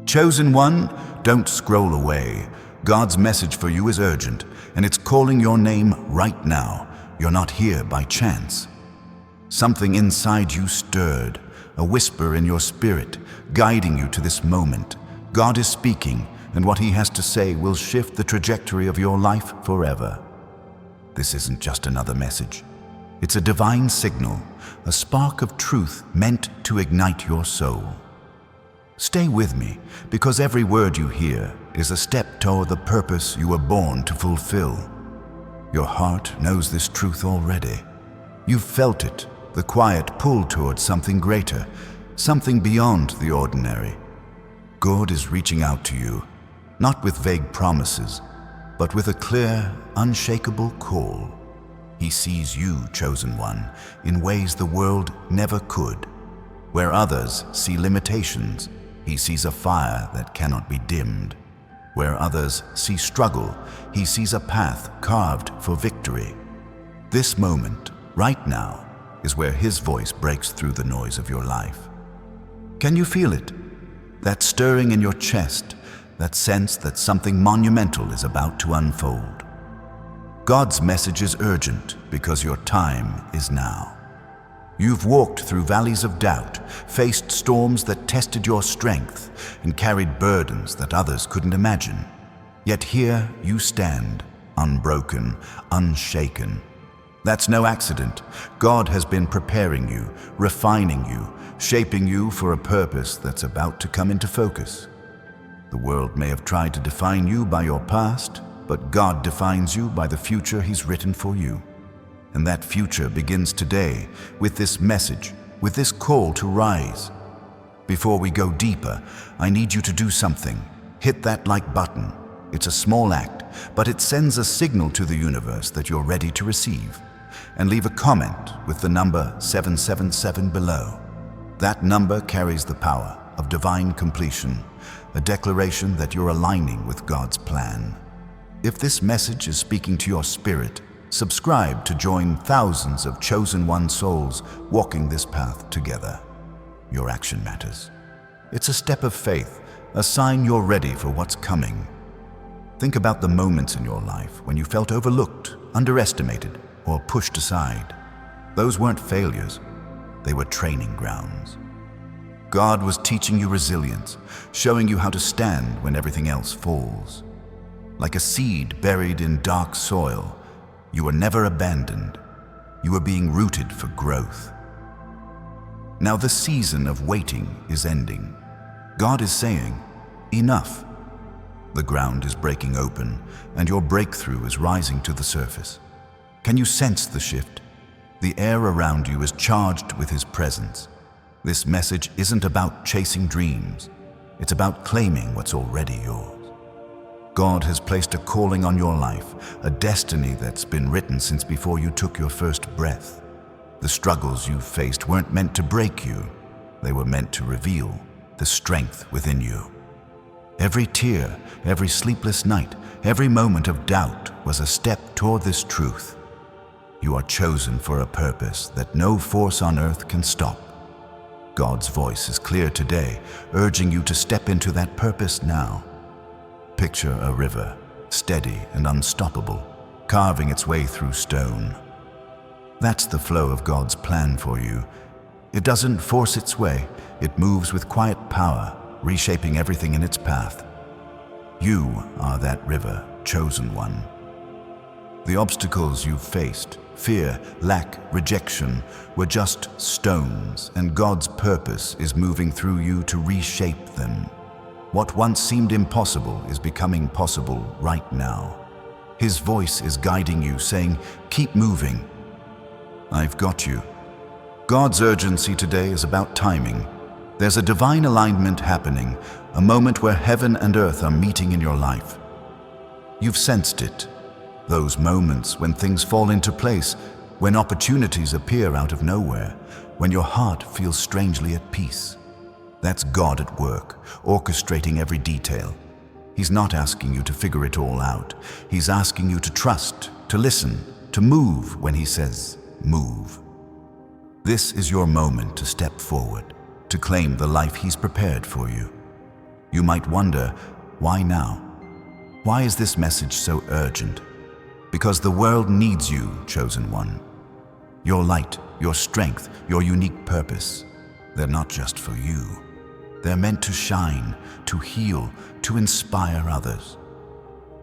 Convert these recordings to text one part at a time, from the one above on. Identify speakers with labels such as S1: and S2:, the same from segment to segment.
S1: Chosen one, don't scroll away. God's message for you is urgent, and it's calling your name right now. You're not here by chance. Something inside you stirred, a whisper in your spirit, guiding you to this moment. God is speaking, and what He has to say will shift the trajectory of your life forever. This isn't just another message. It's a divine signal, a spark of truth meant to ignite your soul. Stay with me, because every word you hear is a step toward the purpose you were born to fulfill. Your heart knows this truth already. You've felt it, the quiet pull towards something greater, something beyond the ordinary. God is reaching out to you, not with vague promises, but with a clear, unshakable call. He sees you, chosen one, in ways the world never could. Where others see limitations, He sees a fire that cannot be dimmed. Where others see struggle, He sees a path carved for victory. This moment, right now, is where His voice breaks through the noise of your life. Can you feel it? That stirring in your chest, that sense that something monumental is about to unfold. God's message is urgent because your time is now. You've walked through valleys of doubt, faced storms that tested your strength, and carried burdens that others couldn't imagine. Yet here you stand, unbroken, unshaken. That's no accident. God has been preparing you, refining you, shaping you for a purpose that's about to come into focus. The world may have tried to define you by your past, but God defines you by the future He's written for you. And that future begins today with this message, with this call to rise. Before we go deeper, I need you to do something. Hit that like button. It's a small act, but it sends a signal to the universe that you're ready to receive. And leave a comment with the number 777 below. That number carries the power of divine completion, a declaration that you're aligning with God's plan. If this message is speaking to your spirit, subscribe to join thousands of chosen one souls walking this path together. Your action matters. It's a step of faith, a sign you're ready for what's coming. Think about the moments in your life when you felt overlooked, underestimated, or pushed aside. Those weren't failures, they were training grounds. God was teaching you resilience, showing you how to stand when everything else falls. Like a seed buried in dark soil, you were never abandoned. You were being rooted for growth. Now the season of waiting is ending. God is saying, enough. The ground is breaking open, and your breakthrough is rising to the surface. Can you sense the shift? The air around you is charged with His presence. This message isn't about chasing dreams. It's about claiming what's already yours. God has placed a calling on your life, a destiny that's been written since before you took your first breath. The struggles you've faced weren't meant to break you. They were meant to reveal the strength within you. Every tear, every sleepless night, every moment of doubt was a step toward this truth. You are chosen for a purpose that no force on earth can stop. God's voice is clear today, urging you to step into that purpose now. Picture a river, steady and unstoppable, carving its way through stone. That's the flow of God's plan for you. It doesn't force its way, it moves with quiet power, reshaping everything in its path. You are that river, chosen one. The obstacles you've faced, fear, lack, rejection, were just stones, and God's purpose is moving through you to reshape them. What once seemed impossible is becoming possible right now. His voice is guiding you, saying, keep moving. I've got you. God's urgency today is about timing. There's a divine alignment happening, a moment where heaven and earth are meeting in your life. You've sensed it. Those moments when things fall into place, when opportunities appear out of nowhere, when your heart feels strangely at peace. That's God at work, orchestrating every detail. He's not asking you to figure it all out. He's asking you to trust, to listen, to move when He says, move. This is your moment to step forward, to claim the life He's prepared for you. You might wonder, why now? Why is this message so urgent? Because the world needs you, chosen one. Your light, your strength, your unique purpose, they're not just for you. They're meant to shine, to heal, to inspire others.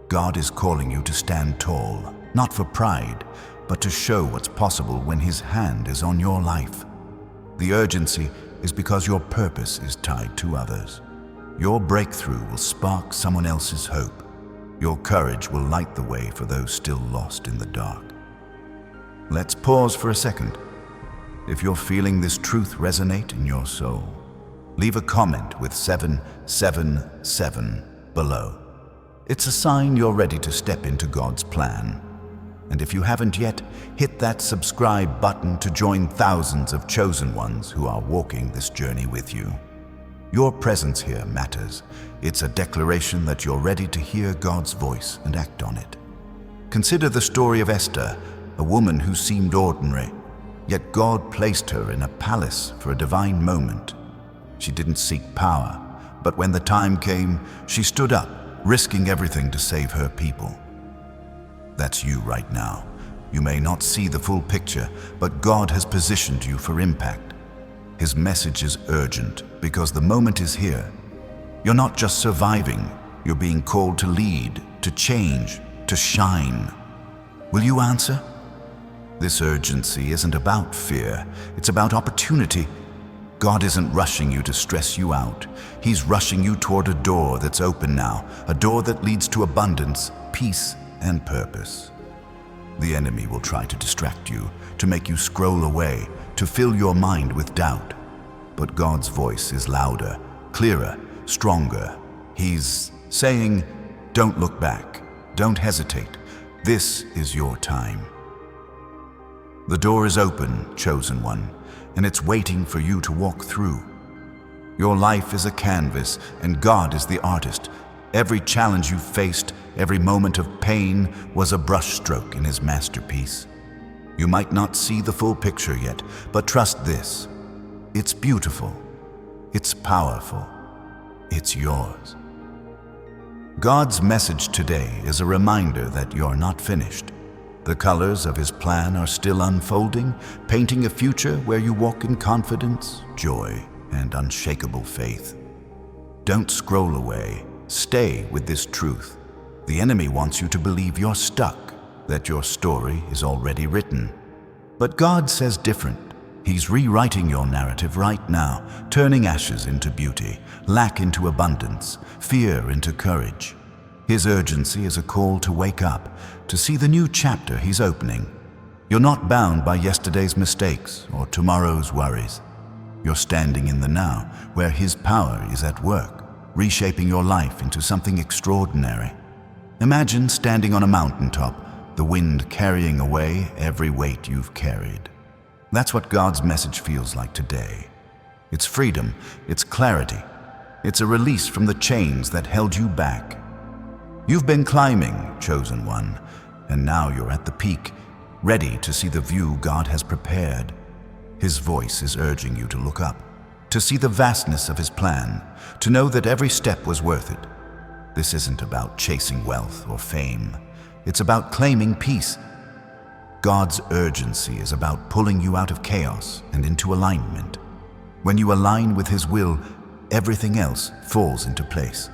S1: God is calling you to stand tall, not for pride, but to show what's possible when His hand is on your life. The urgency is because your purpose is tied to others. Your breakthrough will spark someone else's hope. Your courage will light the way for those still lost in the dark. Let's pause for a second. If you're feeling this truth resonate in your soul, leave a comment with 777 below. It's a sign you're ready to step into God's plan. And if you haven't yet, hit that subscribe button to join thousands of chosen ones who are walking this journey with you. Your presence here matters. It's a declaration that you're ready to hear God's voice and act on it. Consider the story of Esther, a woman who seemed ordinary, yet God placed her in a palace for a divine moment. She didn't seek power, but when the time came, she stood up, risking everything to save her people. That's you right now. You may not see the full picture, but God has positioned you for impact. His message is urgent because the moment is here. You're not just surviving, you're being called to lead, to change, to shine. Will you answer? This urgency isn't about fear, it's about opportunity. God isn't rushing you to stress you out. He's rushing you toward a door that's open now, a door that leads to abundance, peace, and purpose. The enemy will try to distract you, to make you scroll away, to fill your mind with doubt. But God's voice is louder, clearer, stronger. He's saying, don't look back, don't hesitate. This is your time. The door is open, chosen one, and it's waiting for you to walk through. Your life is a canvas, and God is the artist. Every challenge you faced, every moment of pain was a brushstroke in His masterpiece. You might not see the full picture yet, but trust this. It's beautiful. It's powerful. It's yours. God's message today is a reminder that you're not finished. The colors of His plan are still unfolding, painting a future where you walk in confidence, joy, and unshakable faith. Don't scroll away. Stay with this truth. The enemy wants you to believe you're stuck, that your story is already written. But God says different. He's rewriting your narrative right now, turning ashes into beauty, lack into abundance, fear into courage. His urgency is a call to wake up, to see the new chapter He's opening. You're not bound by yesterday's mistakes or tomorrow's worries. You're standing in the now, where His power is at work, reshaping your life into something extraordinary. Imagine standing on a mountaintop, the wind carrying away every weight you've carried. That's what God's message feels like today. It's freedom, it's clarity, it's a release from the chains that held you back. You've been climbing, chosen one, and now you're at the peak, ready to see the view God has prepared. His voice is urging you to look up, to see the vastness of His plan, to know that every step was worth it. This isn't about chasing wealth or fame. It's about claiming peace. God's urgency is about pulling you out of chaos and into alignment. When you align with His will, everything else falls into place.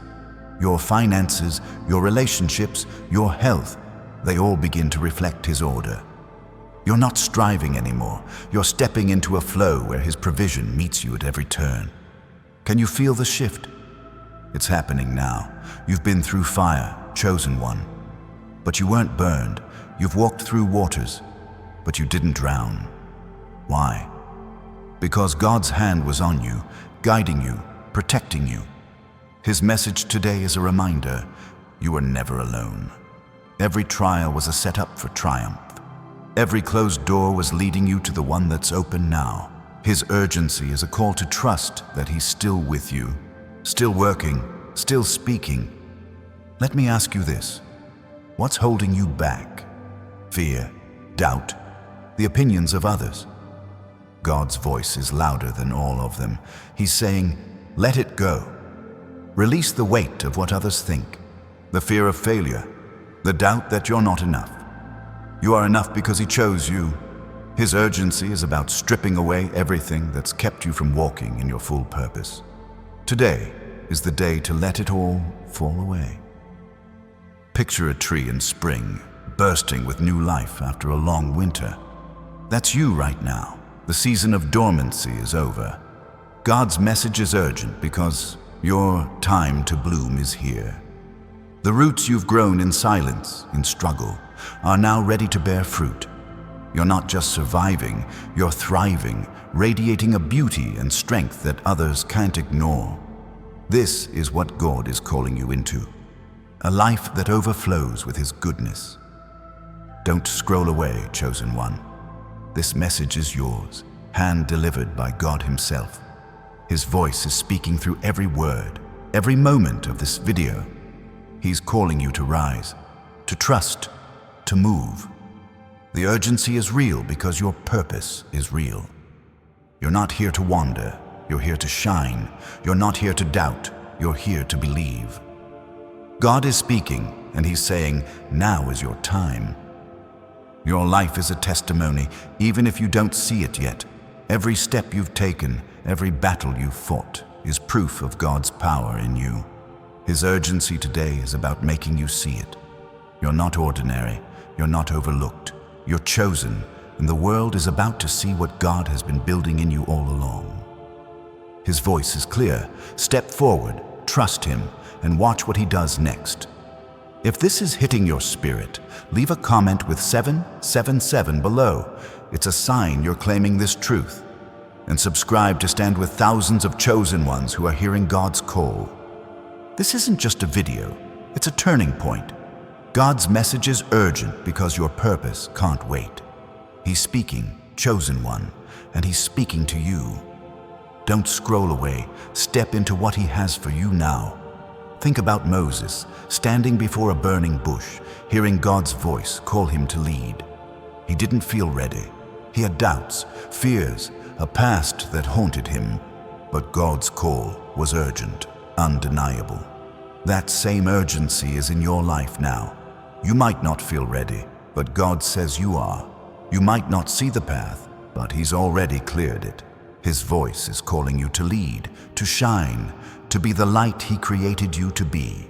S1: Your finances, your relationships, your health, they all begin to reflect His order. You're not striving anymore. You're stepping into a flow where His provision meets you at every turn. Can you feel the shift? It's happening now. You've been through fire, chosen one. But you weren't burned. You've walked through waters, but you didn't drown. Why? Because God's hand was on you, guiding you, protecting you. His message today is a reminder, you were never alone. Every trial was a setup for triumph. Every closed door was leading you to the one that's open now. His urgency is a call to trust that He's still with you, still working, still speaking. Let me ask you this. What's holding you back? Fear, doubt, the opinions of others? God's voice is louder than all of them. He's saying, let it go. Release the weight of what others think, the fear of failure, the doubt that you're not enough. You are enough because He chose you. His urgency is about stripping away everything that's kept you from walking in your full purpose. Today is the day to let it all fall away. Picture a tree in spring, bursting with new life after a long winter. That's you right now. The season of dormancy is over. God's message is urgent because your time to bloom is here. The roots you've grown in silence, in struggle, are now ready to bear fruit. You're not just surviving, you're thriving, radiating a beauty and strength that others can't ignore. This is what God is calling you into, a life that overflows with His goodness. Don't scroll away, chosen one. This message is yours, hand-delivered by God Himself. His voice is speaking through every word, every moment of this video. He's calling you to rise, to trust, to move. The urgency is real because your purpose is real. You're not here to wander, you're here to shine. You're not here to doubt, you're here to believe. God is speaking, and He's saying, now is your time. Your life is a testimony, even if you don't see it yet. Every step you've taken, every battle you've fought, is proof of God's power in you. His urgency today is about making you see it. You're not ordinary, you're not overlooked. You're chosen, and the world is about to see what God has been building in you all along. His voice is clear. Step forward, trust Him, and watch what He does next. If this is hitting your spirit, leave a comment with 777 below. It's a sign you're claiming this truth. And subscribe to stand with thousands of chosen ones who are hearing God's call. This isn't just a video, it's a turning point. God's message is urgent because your purpose can't wait. He's speaking, chosen one, and He's speaking to you. Don't scroll away, step into what He has for you now. Think about Moses, standing before a burning bush, hearing God's voice call him to lead. He didn't feel ready. He had doubts, fears, a past that haunted him, but God's call was urgent, undeniable. That same urgency is in your life now. You might not feel ready, but God says you are. You might not see the path, but He's already cleared it. His voice is calling you to lead, to shine, to be the light He created you to be.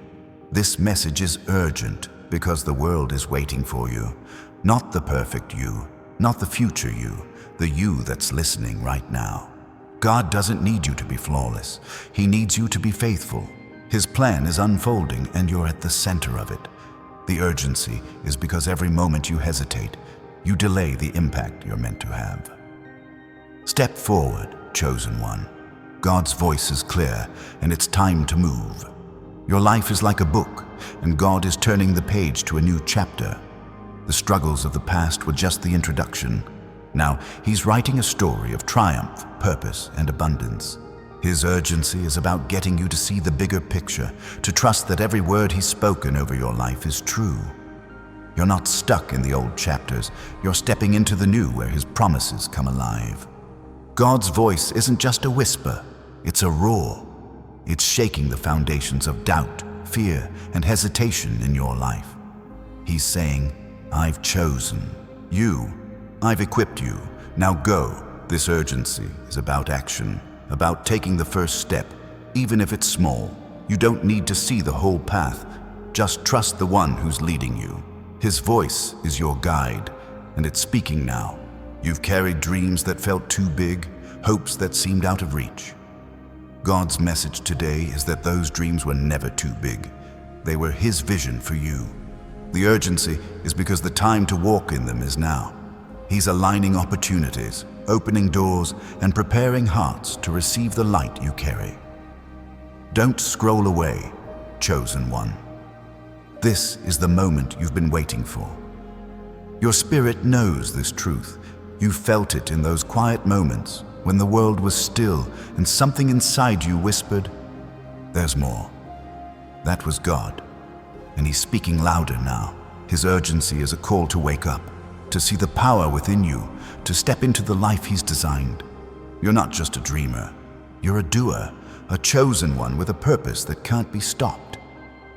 S1: This message is urgent because the world is waiting for you. Not the perfect you, not the future you, the you that's listening right now. God doesn't need you to be flawless. He needs you to be faithful. His plan is unfolding and you're at the center of it. The urgency is because every moment you hesitate, you delay the impact you're meant to have. Step forward, chosen one. God's voice is clear, and it's time to move. Your life is like a book, and God is turning the page to a new chapter. The struggles of the past were just the introduction. Now, He's writing a story of triumph, purpose, and abundance. His urgency is about getting you to see the bigger picture, to trust that every word He's spoken over your life is true. You're not stuck in the old chapters. You're stepping into the new where His promises come alive. God's voice isn't just a whisper, it's a roar. It's shaking the foundations of doubt, fear, and hesitation in your life. He's saying, I've chosen you. I've equipped you. Now go. This urgency is about action, about taking the first step, even if it's small. You don't need to see the whole path. Just trust the one who's leading you. His voice is your guide, and it's speaking now. You've carried dreams that felt too big, hopes that seemed out of reach. God's message today is that those dreams were never too big. They were His vision for you. The urgency is because the time to walk in them is now. He's aligning opportunities, opening doors, and preparing hearts to receive the light you carry. Don't scroll away, chosen one. This is the moment you've been waiting for. Your spirit knows this truth. You felt it in those quiet moments when the world was still and something inside you whispered, there's more. That was God, and He's speaking louder now. His urgency is a call to wake up, to see the power within you, to step into the life He's designed. You're not just a dreamer, you're a doer, a chosen one with a purpose that can't be stopped.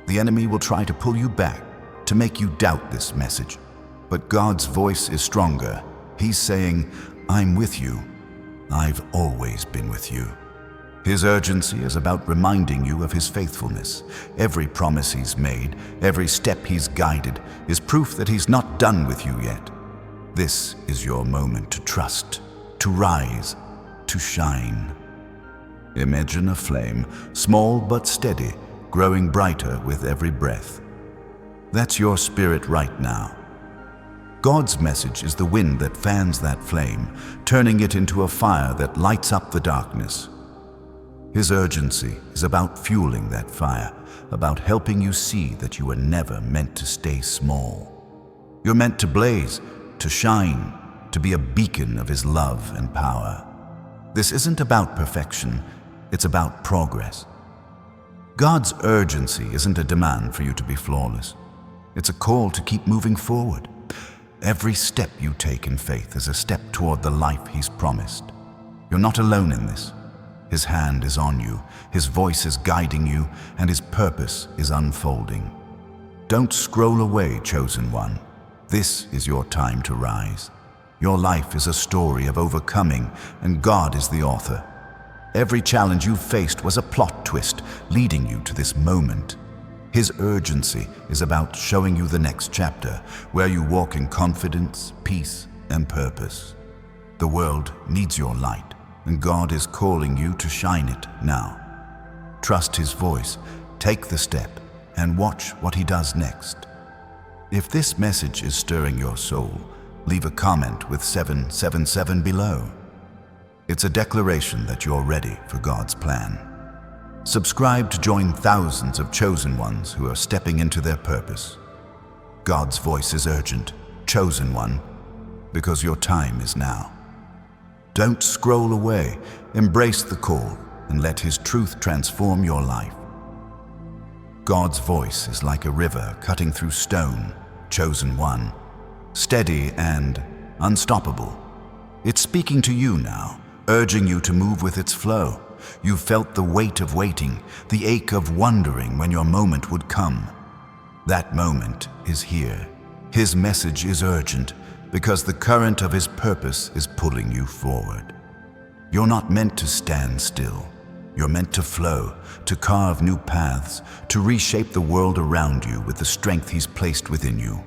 S1: The enemy will try to pull you back, to make you doubt this message. But God's voice is stronger. He's saying, I'm with you. I've always been with you. His urgency is about reminding you of his faithfulness. Every promise he's made, every step he's guided, is proof that he's not done with you yet. This is your moment to trust, to rise, to shine. Imagine a flame, small but steady, growing brighter with every breath. That's your spirit right now. God's message is the wind that fans that flame, turning it into a fire that lights up the darkness. His urgency is about fueling that fire, about helping you see that you were never meant to stay small. You're meant to blaze, to shine, to be a beacon of his love and power. This isn't about perfection, it's about progress. God's urgency isn't a demand for you to be flawless. It's a call to keep moving forward. Every step you take in faith is a step toward the life he's promised. You're not alone in this. His hand is on you, his voice is guiding you, and his purpose is unfolding. Don't scroll away, chosen one. This is your time to rise. Your life is a story of overcoming, and God is the author. Every challenge you faced was a plot twist leading you to this moment. His urgency is about showing you the next chapter, where you walk in confidence, peace, and purpose. The world needs your light, and God is calling you to shine it now. Trust his voice, take the step, and watch what he does next. If this message is stirring your soul, leave a comment with 777 below. It's a declaration that you're ready for God's plan. Subscribe to join thousands of chosen ones who are stepping into their purpose. God's voice is urgent, chosen one, because your time is now. Don't scroll away, embrace the call, and let his truth transform your life. God's voice is like a river cutting through stone, chosen one, steady and unstoppable. It's speaking to you now, urging you to move with its flow. You've felt the weight of waiting, the ache of wondering when your moment would come. That moment is here. His message is urgent because the current of his purpose is pulling you forward. You're not meant to stand still. You're meant to flow, to carve new paths, to reshape the world around you with the strength he's placed within you.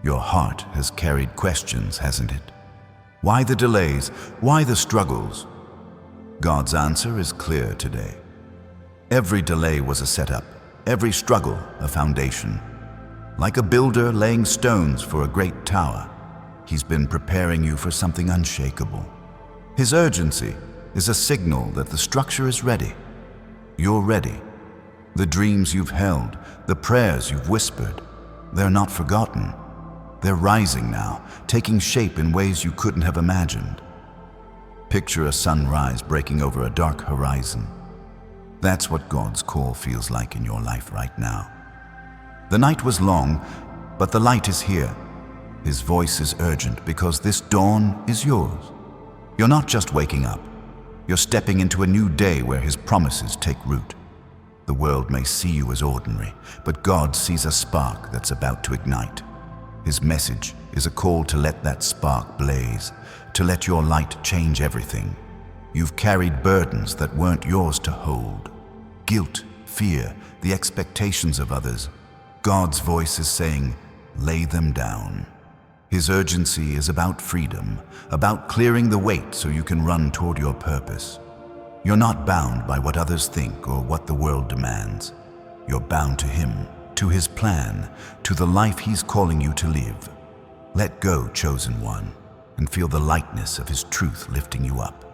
S1: Your heart has carried questions, hasn't it? Why the delays? Why the struggles? God's answer is clear today. Every delay was a setup, every struggle a foundation. Like a builder laying stones for a great tower, he's been preparing you for something unshakable. His urgency is a signal that the structure is ready. You're ready. The dreams you've held, the prayers you've whispered, they're not forgotten. They're rising now, taking shape in ways you couldn't have imagined. Picture a sunrise breaking over a dark horizon. That's what God's call feels like in your life right now. The night was long, but the light is here. His voice is urgent because this dawn is yours. You're not just waking up. You're stepping into a new day where his promises take root. The world may see you as ordinary, but God sees a spark that's about to ignite. His message is a call to let that spark blaze, to let your light change everything. You've carried burdens that weren't yours to hold. Guilt, fear, the expectations of others. God's voice is saying, lay them down. His urgency is about freedom, about clearing the weight so you can run toward your purpose. You're not bound by what others think or what the world demands. You're bound to him, to his plan, to the life he's calling you to live. Let go, chosen one, and feel the lightness of his truth lifting you up.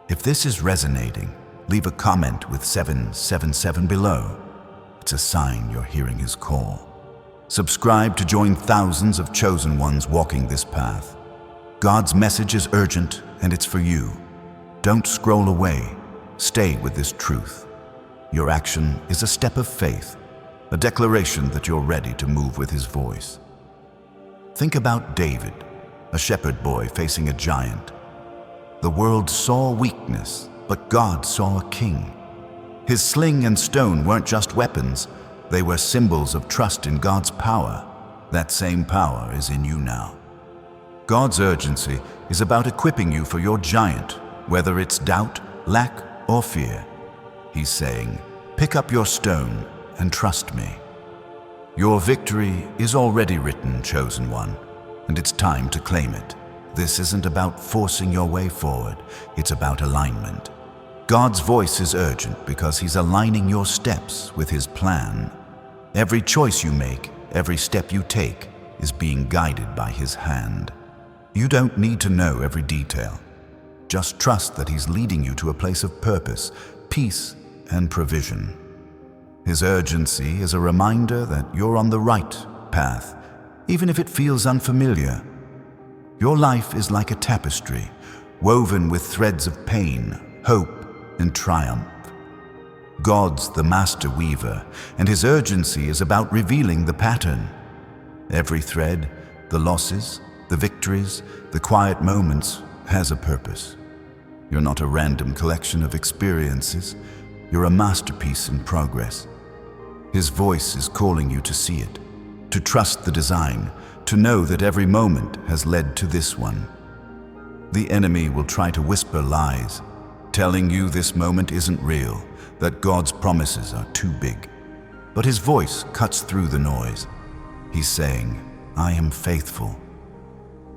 S1: If this is resonating, leave a comment with 777 below. It's a sign you're hearing his call. Subscribe to join thousands of chosen ones walking this path. God's message is urgent, and it's for you. Don't scroll away. Stay with this truth. Your action is a step of faith, a declaration that you're ready to move with his voice. Think about David, a shepherd boy facing a giant. The world saw weakness, but God saw a king. His sling and stone weren't just weapons, they were symbols of trust in God's power. That same power is in you now. God's urgency is about equipping you for your giant, whether it's doubt, lack, or fear. He's saying, pick up your stone and trust me. Your victory is already written, chosen one, and it's time to claim it. This isn't about forcing your way forward, it's about alignment. God's voice is urgent because He's aligning your steps with His plan. Every choice you make, every step you take, is being guided by His hand. You don't need to know every detail. Just trust that He's leading you to a place of purpose, peace, and provision. His urgency is a reminder that you're on the right path, even if it feels unfamiliar. Your life is like a tapestry, woven with threads of pain, hope, and triumph. God's the master weaver, and His urgency is about revealing the pattern. Every thread, the losses, the victories, the quiet moments, has a purpose. You're not a random collection of experiences, you're a masterpiece in progress. His voice is calling you to see it, to trust the design, to know that every moment has led to this one. The enemy will try to whisper lies, telling you this moment isn't real, that God's promises are too big. But His voice cuts through the noise. He's saying, I am faithful.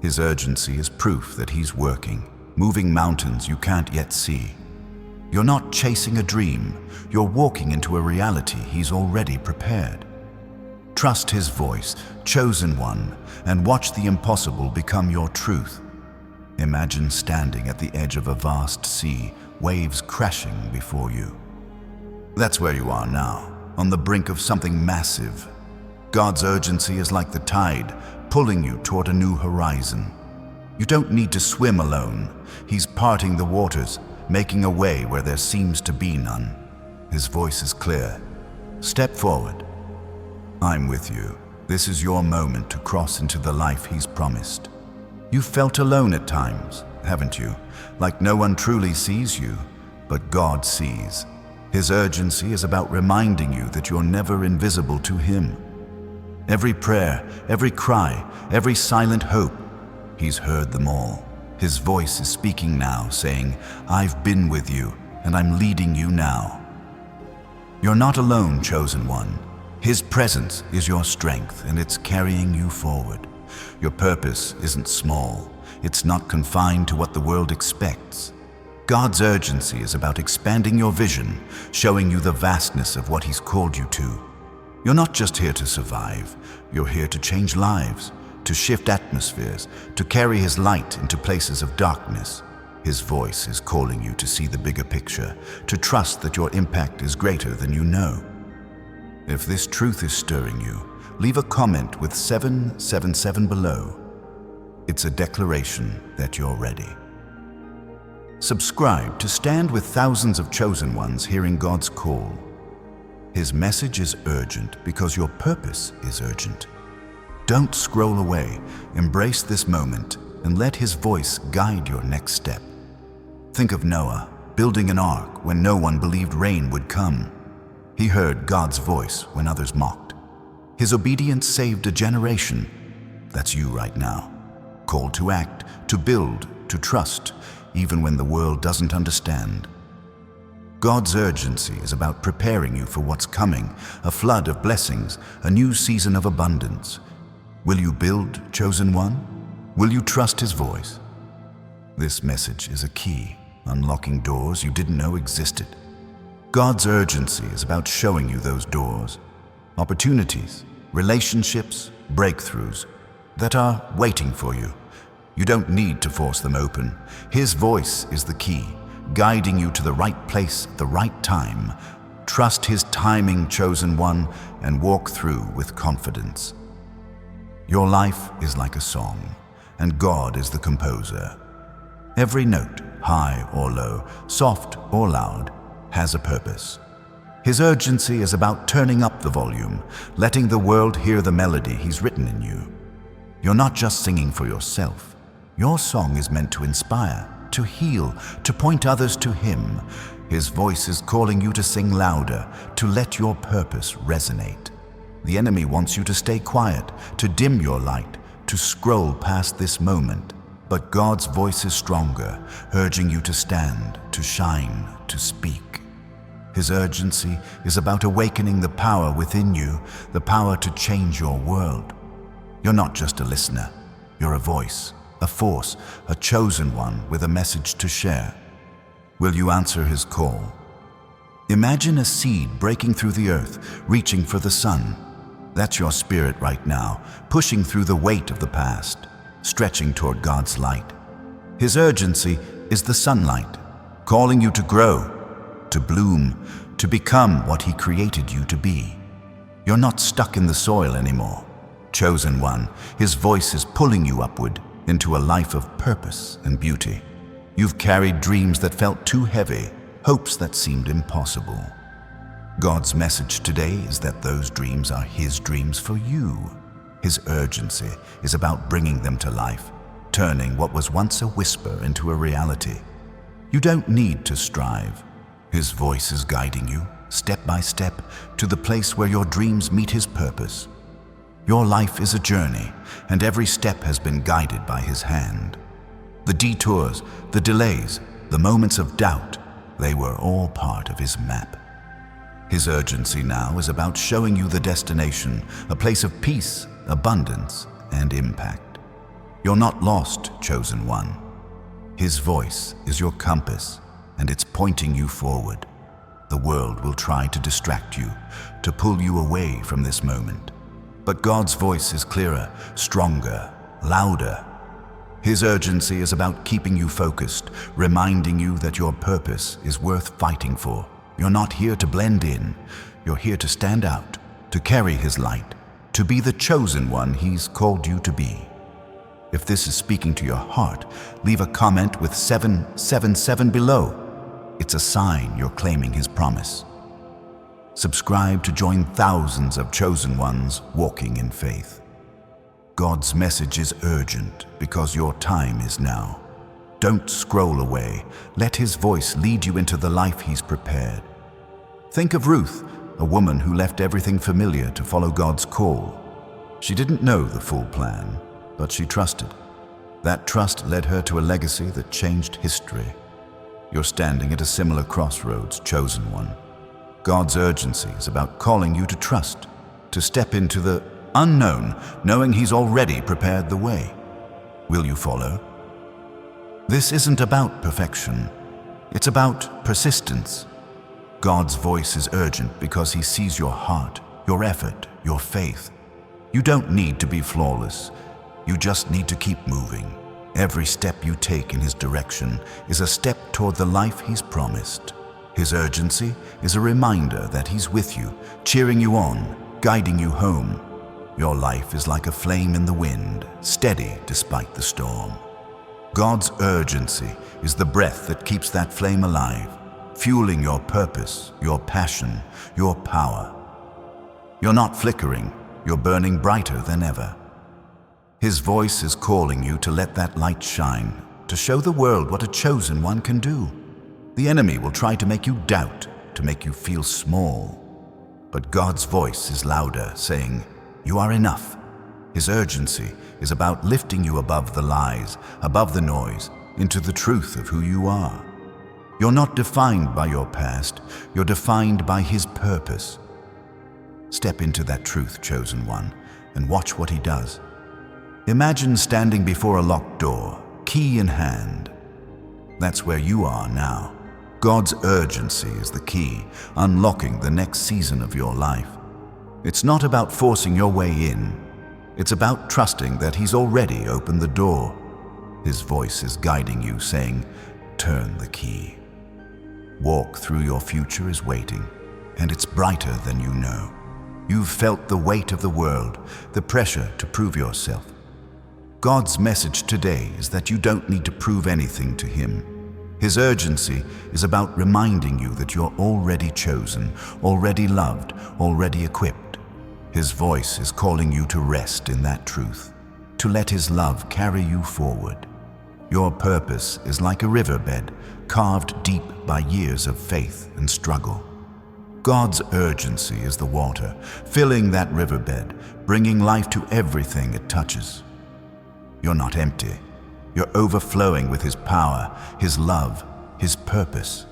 S1: His urgency is proof that He's working, moving mountains you can't yet see. You're not chasing a dream, you're walking into a reality He's already prepared. Trust His voice, chosen one, and watch the impossible become your truth. Imagine standing at the edge of a vast sea, waves crashing before you. That's where you are now, on the brink of something massive. God's urgency is like the tide, pulling you toward a new horizon. You don't need to swim alone. He's parting the waters, making a way where there seems to be none. His voice is clear. Step forward. I'm with you. This is your moment to cross into the life He's promised. You've felt alone at times, haven't you? Like no one truly sees you, but God sees. His urgency is about reminding you that you're never invisible to Him. Every prayer, every cry, every silent hope, He's heard them all. His voice is speaking now, saying, I've been with you, and I'm leading you now. You're not alone, chosen one. His presence is your strength, and it's carrying you forward. Your purpose isn't small. It's not confined to what the world expects. God's urgency is about expanding your vision, showing you the vastness of what He's called you to. You're not just here to survive. You're here to change lives, to shift atmospheres, to carry His light into places of darkness. His voice is calling you to see the bigger picture, to trust that your impact is greater than you know. If this truth is stirring you, leave a comment with 777 below. It's a declaration that you're ready. Subscribe to stand with thousands of chosen ones hearing God's call. His message is urgent because your purpose is urgent. Don't scroll away. Embrace this moment and let His voice guide your next step. Think of Noah building an ark when no one believed rain would come. He heard God's voice when others mocked. His obedience saved a generation. That's you right now. Called to act, to build, to trust, even when the world doesn't understand. God's urgency is about preparing you for what's coming, a flood of blessings, a new season of abundance. Will you build, chosen one? Will you trust His voice? This message is a key, unlocking doors you didn't know existed. God's urgency is about showing you those doors, opportunities, relationships, breakthroughs that are waiting for you. You don't need to force them open. His voice is the key, guiding you to the right place at the right time. Trust His timing, chosen one, and walk through with confidence. Your life is like a song, and God is the composer. Every note, high or low, soft or loud, has a purpose. His urgency is about turning up the volume, letting the world hear the melody He's written in you. You're not just singing for yourself. Your song is meant to inspire, to heal, to point others to Him. His voice is calling you to sing louder, to let your purpose resonate. The enemy wants you to stay quiet, to dim your light, to scroll past this moment. But God's voice is stronger, urging you to stand, to shine, to speak. His urgency is about awakening the power within you, the power to change your world. You're not just a listener. You're a voice, a force, a chosen one with a message to share. Will you answer his call? Imagine a seed breaking through the earth, reaching for the sun. That's your spirit right now, pushing through the weight of the past, stretching toward God's light. His urgency is the sunlight, calling you to grow, to bloom, to become what he created you to be. You're not stuck in the soil anymore. Chosen one, his voice is pulling you upward into a life of purpose and beauty. You've carried dreams that felt too heavy, hopes that seemed impossible. God's message today is that those dreams are his dreams for you. His urgency is about bringing them to life, turning what was once a whisper into a reality. You don't need to strive. His voice is guiding you, step by step, to the place where your dreams meet his purpose. Your life is a journey, and every step has been guided by his hand. The detours, the delays, the moments of doubt, they were all part of his map. His urgency now is about showing you the destination, a place of peace, abundance, and impact. You're not lost, chosen one. His voice is your compass, and it's pointing you forward. The world will try to distract you, to pull you away from this moment. But God's voice is clearer, stronger, louder. His urgency is about keeping you focused, reminding you that your purpose is worth fighting for. You're not here to blend in. You're here to stand out, to carry his light, to be the chosen one he's called you to be. If this is speaking to your heart, leave a comment with 777 below. It's a sign you're claiming his promise. Subscribe to join thousands of chosen ones walking in faith. God's message is urgent because your time is now. Don't scroll away. Let his voice lead you into the life he's prepared. Think of Ruth, a woman who left everything familiar to follow God's call. She didn't know the full plan, but she trusted. That trust led her to a legacy that changed history. You're standing at a similar crossroads, chosen one. God's urgency is about calling you to trust, to step into the unknown, knowing he's already prepared the way. Will you follow? This isn't about perfection. It's about persistence. God's voice is urgent because he sees your heart, your effort, your faith. You don't need to be flawless. You just need to keep moving. Every step you take in his direction is a step toward the life he's promised. His urgency is a reminder that he's with you, cheering you on, guiding you home. Your life is like a flame in the wind, steady despite the storm. God's urgency is the breath that keeps that flame alive, fueling your purpose, your passion, your power. You're not flickering, you're burning brighter than ever. His voice is calling you to let that light shine, to show the world what a chosen one can do. The enemy will try to make you doubt, to make you feel small. But God's voice is louder, saying, "You are enough." His urgency is about lifting you above the lies, above the noise, into the truth of who you are. You're not defined by your past, you're defined by his purpose. Step into that truth, chosen one, and watch what he does. Imagine standing before a locked door, key in hand. That's where you are now. God's urgency is the key, unlocking the next season of your life. It's not about forcing your way in. It's about trusting that he's already opened the door. His voice is guiding you, saying, "Turn the key." Walk through your future is waiting, and it's brighter than you know. You've felt the weight of the world, the pressure to prove yourself. God's message today is that you don't need to prove anything to him. His urgency is about reminding you that you're already chosen, already loved, already equipped. His voice is calling you to rest in that truth, to let his love carry you forward. Your purpose is like a riverbed, carved deep by years of faith and struggle. God's urgency is the water, filling that riverbed, bringing life to everything it touches. You're not empty. You're overflowing with His power, His love, His purpose.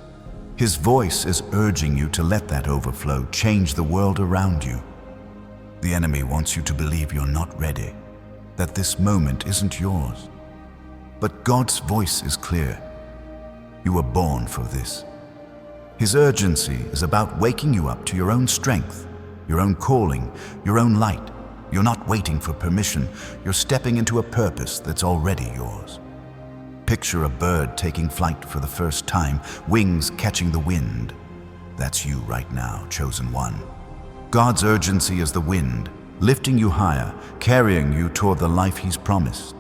S1: His voice is urging you to let that overflow change the world around you. The enemy wants you to believe you're not ready, that this moment isn't yours. But God's voice is clear. You were born for this. His urgency is about waking you up to your own strength, your own calling, your own light. You're not waiting for permission. You're stepping into a purpose that's already yours. Picture a bird taking flight for the first time, wings catching the wind. That's you right now, chosen one. God's urgency is the wind, lifting you higher, carrying you toward the life He's promised.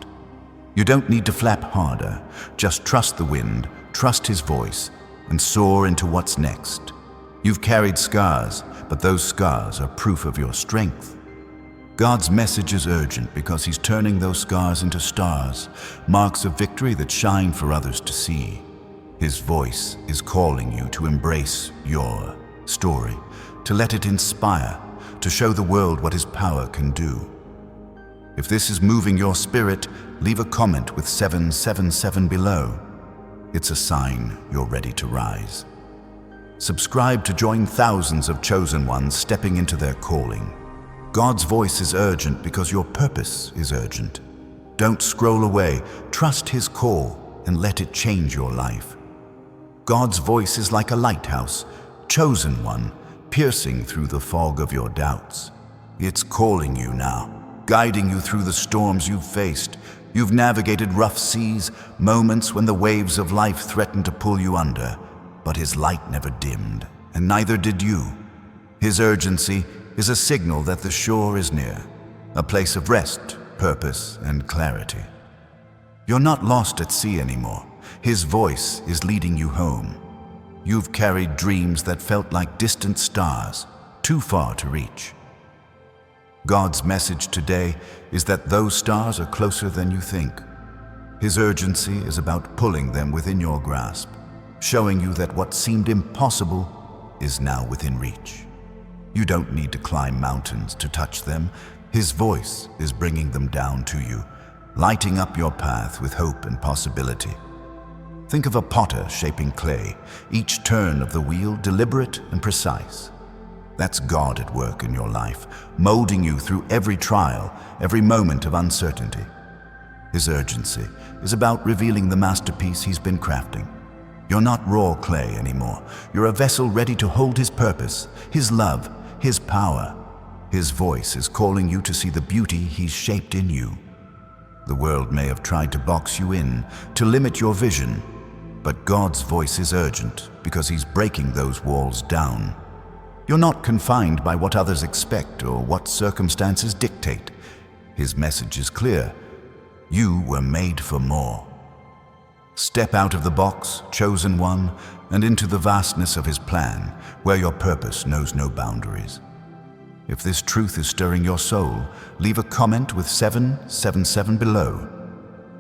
S1: You don't need to flap harder. Just trust the wind, trust His voice, and soar into what's next. You've carried scars, but those scars are proof of your strength. God's message is urgent because He's turning those scars into stars, marks of victory that shine for others to see. His voice is calling you to embrace your story, to let it inspire, to show the world what His power can do. If this is moving your spirit, leave a comment with 777 below. It's a sign you're ready to rise. Subscribe to join thousands of chosen ones stepping into their calling. God's voice is urgent because your purpose is urgent. Don't scroll away. Trust His call and let it change your life. God's voice is like a lighthouse, chosen one, piercing through the fog of your doubts. It's calling you now, guiding you through the storms you've faced. You've navigated rough seas, moments when the waves of life threatened to pull you under, but His light never dimmed, and neither did you. His urgency is a signal that the shore is near, a place of rest, purpose, and clarity. You're not lost at sea anymore. His voice is leading you home. You've carried dreams that felt like distant stars, too far to reach. God's message today is that those stars are closer than you think. His urgency is about pulling them within your grasp, showing you that what seemed impossible is now within reach. You don't need to climb mountains to touch them. His voice is bringing them down to you, lighting up your path with hope and possibility. Think of a potter shaping clay, each turn of the wheel deliberate and precise. That's God at work in your life, molding you through every trial, every moment of uncertainty. His urgency is about revealing the masterpiece He's been crafting. You're not raw clay anymore. You're a vessel ready to hold His purpose, His love, His power. His voice is calling you to see the beauty He's shaped in you. The world may have tried to box you in, to limit your vision, but God's voice is urgent because He's breaking those walls down. You're not confined by what others expect or what circumstances dictate. His message is clear. You were made for more. Step out of the box, chosen one, and into the vastness of His plan, where your purpose knows no boundaries. If this truth is stirring your soul, leave a comment with 777 below.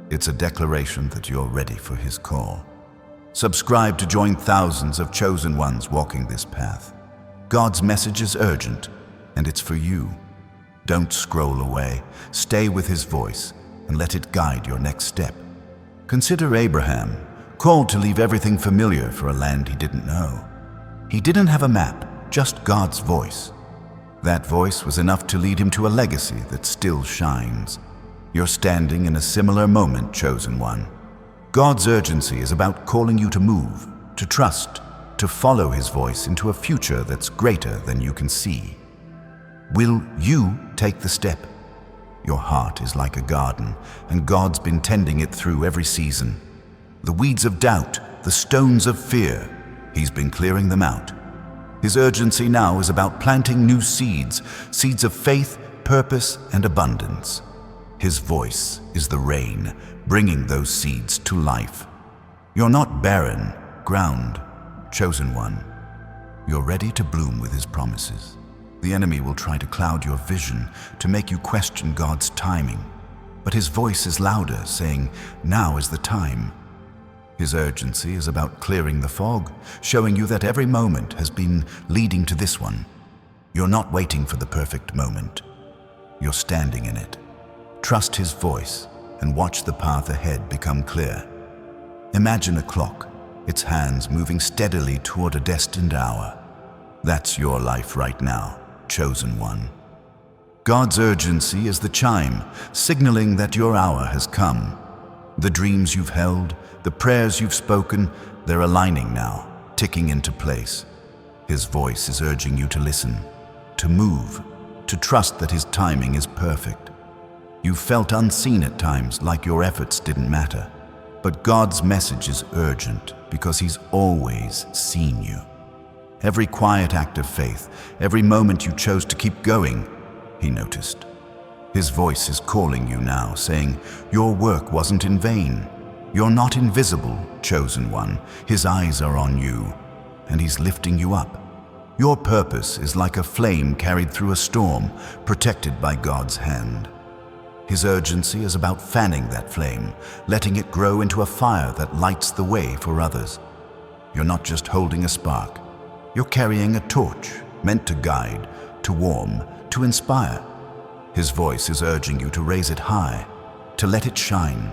S1: It's a declaration that you're ready for His call. Subscribe to join thousands of chosen ones walking this path. God's message is urgent, and it's for you. Don't scroll away. Stay with His voice and let it guide your next step. Consider Abraham, called to leave everything familiar for a land he didn't know. He didn't have a map, just God's voice. That voice was enough to lead him to a legacy that still shines. You're standing in a similar moment, chosen one. God's urgency is about calling you to move, to trust, to follow His voice into a future that's greater than you can see. Will you take the step? Your heart is like a garden, and God's been tending it through every season. The weeds of doubt, the stones of fear, He's been clearing them out. His urgency now is about planting new seeds, seeds of faith, purpose, and abundance. His voice is the rain, bringing those seeds to life. You're not barren ground, chosen one. You're ready to bloom with His promises. The enemy will try to cloud your vision, to make you question God's timing. But His voice is louder, saying, now is the time. His urgency is about clearing the fog, showing you that every moment has been leading to this one. You're not waiting for the perfect moment. You're standing in it. Trust His voice and watch the path ahead become clear. Imagine a clock, its hands moving steadily toward a destined hour. That's your life right now, chosen one. God's urgency is the chime, signaling that your hour has come. The dreams you've held, the prayers you've spoken, they're aligning now, ticking into place. His voice is urging you to listen, to move, to trust that His timing is perfect. You've felt unseen at times, like your efforts didn't matter. But God's message is urgent because He's always seen you. Every quiet act of faith, every moment you chose to keep going, He noticed. His voice is calling you now, saying, your work wasn't in vain. You're not invisible, chosen one. His eyes are on you, and He's lifting you up. Your purpose is like a flame carried through a storm, protected by God's hand. His urgency is about fanning that flame, letting it grow into a fire that lights the way for others. You're not just holding a spark. You're carrying a torch, meant to guide, to warm, to inspire. His voice is urging you to raise it high, to let it shine,